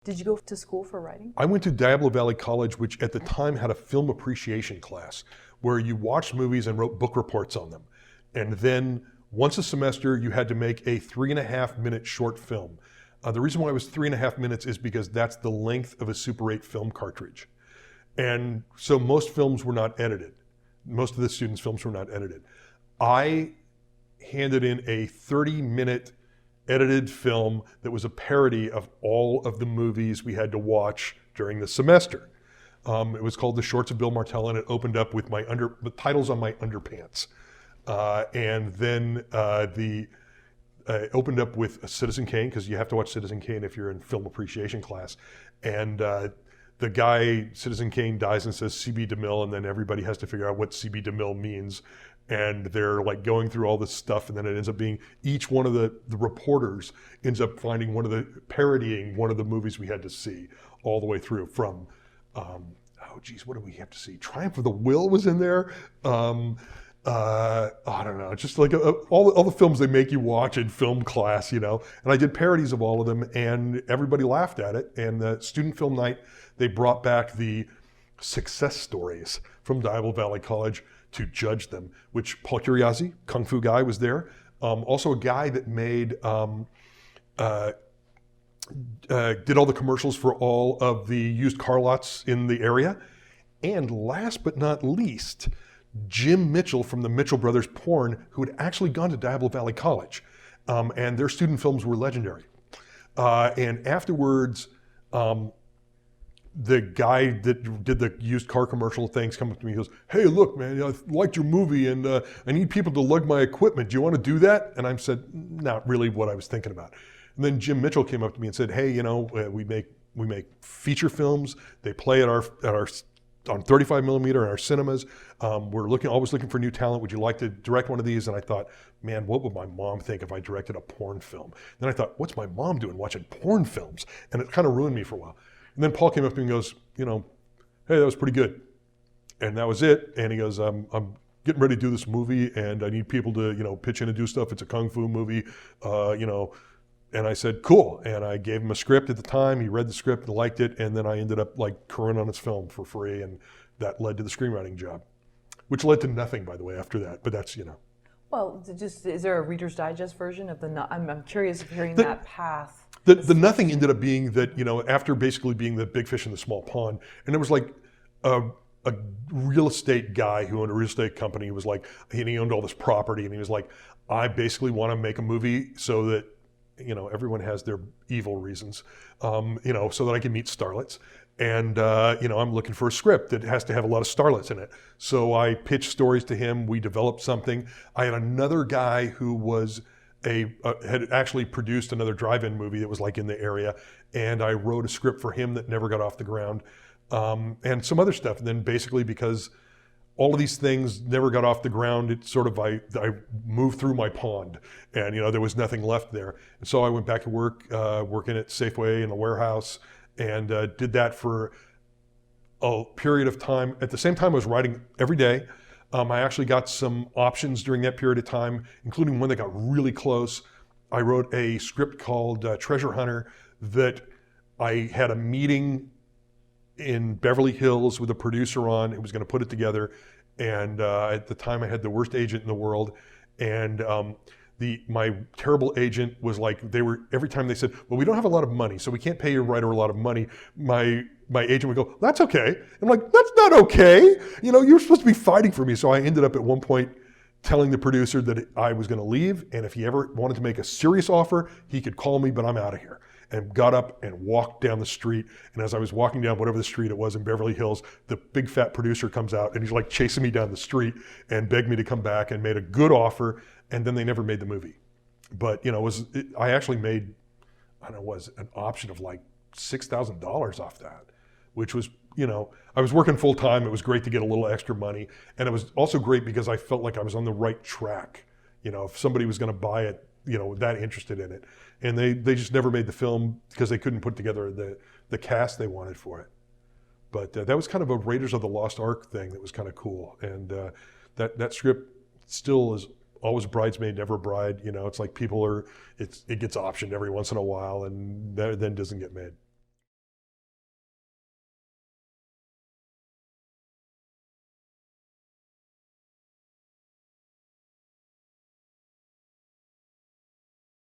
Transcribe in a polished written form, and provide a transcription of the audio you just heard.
Did you go to school for writing? I went to Diablo Valley College, which at the time had a film appreciation class where you watched movies and wrote book reports on them. And then once a semester, you had to make a 3.5-minute short film. The reason why it was 3.5 minutes is because that's the length of a Super 8 film cartridge. And so most films were not edited. Most of the students' films were not edited. I handed in a 30-minute edited film that was a parody of all of the movies we had to watch during the semester. It was called The Shorts of Bill Martell, and it opened up with the titles on my underpants. And then opened up with Citizen Kane, because you have to watch Citizen Kane if you're in film appreciation class. And the guy, Citizen Kane, dies and says C.B. DeMille, and then everybody has to figure out what C.B. DeMille means. And they're like going through all this stuff, and then it ends up being each one of the reporters ends up parodying one of the movies we had to see all the way through from, what do we have to see? Triumph of the Will was in there. I don't know, just like all the films they make you watch in film class, And I did parodies of all of them, and everybody laughed at it. And the student film night, they brought back the success stories from Diablo Valley College to judge them, which Paul Curiazzi, Kung Fu guy, was there. Also a guy that made, did all the commercials for all of the used car lots in the area. And last but not least, Jim Mitchell from the Mitchell Brothers Porn, who had actually gone to Diablo Valley College. And their student films were legendary. And afterwards, the guy that did the used car commercial things come up to me. He goes, "Hey, look, man, I liked your movie, and I need people to lug my equipment. Do you want to do that?" And I said, "Not really what I was thinking about." And then Jim Mitchell came up to me and said, "Hey, we make feature films. They play at our on 35 millimeter in our cinemas. We're always looking for new talent. Would you like to direct one of these?" And I thought, man, what would my mom think if I directed a porn film? Then I thought, what's my mom doing watching porn films? And it kind of ruined me for a while. And then Paul came up to me and goes, "Hey, that was pretty good." And that was it. And he goes, I'm getting ready to do this movie, and I need people to, pitch in and do stuff. It's a Kung Fu movie, And I said, cool. And I gave him a script at the time. He read the script and liked it. And then I ended up crewing on his film for free. And that led to the screenwriting job, which led to nothing, by the way, after that. But that's, Well, is there a Reader's Digest version of I'm curious of hearing that path. The nothing ended up being that, after basically being the big fish in the small pond. And there was a real estate guy who owned a real estate company. He was he owned all this property. And he was like, I basically want to make a movie so that, everyone has their evil reasons, so that I can meet starlets. And, I'm looking for a script that has to have a lot of starlets in it. So I pitched stories to him. We developed something. I had another guy who was had actually produced another drive-in movie that was in the area. And I wrote a script for him that never got off the ground, and some other stuff. And then basically because all of these things never got off the ground, it sort of, I moved through my pond, and there was nothing left there. And so I went back to work, working at Safeway in the warehouse, and did that for a period of time. At the same time, I was writing every day. I actually got some options during that period of time, including one that got really close. I wrote a script called Treasure Hunter that I had a meeting in Beverly Hills with a producer on who was going to put it together. And at the time I had the worst agent in the world. And my terrible agent was every time they said, "Well, we don't have a lot of money, so we can't pay your writer a lot of money," my agent would go, "That's okay." I'm like, "That's not okay. You're supposed to be fighting for me." So I ended up at one point telling the producer that I was going to leave, and if he ever wanted to make a serious offer, he could call me, but I'm out of here. And got up and walked down the street. And as I was walking down whatever the street it was in Beverly Hills, the big fat producer comes out and he's chasing me down the street and begged me to come back, and made a good offer. And then they never made the movie. But I actually made, an option of $6,000 off that, which was, I was working full time. It was great to get a little extra money. And it was also great because I felt like I was on the right track. If somebody was going to buy it, that interested in it. And they just never made the film because they couldn't put together the cast they wanted for it. But that was kind of a Raiders of the Lost Ark thing that was kind of cool. And that script still is always bridesmaid, never bride. It's it gets optioned every once in a while, and then doesn't get made.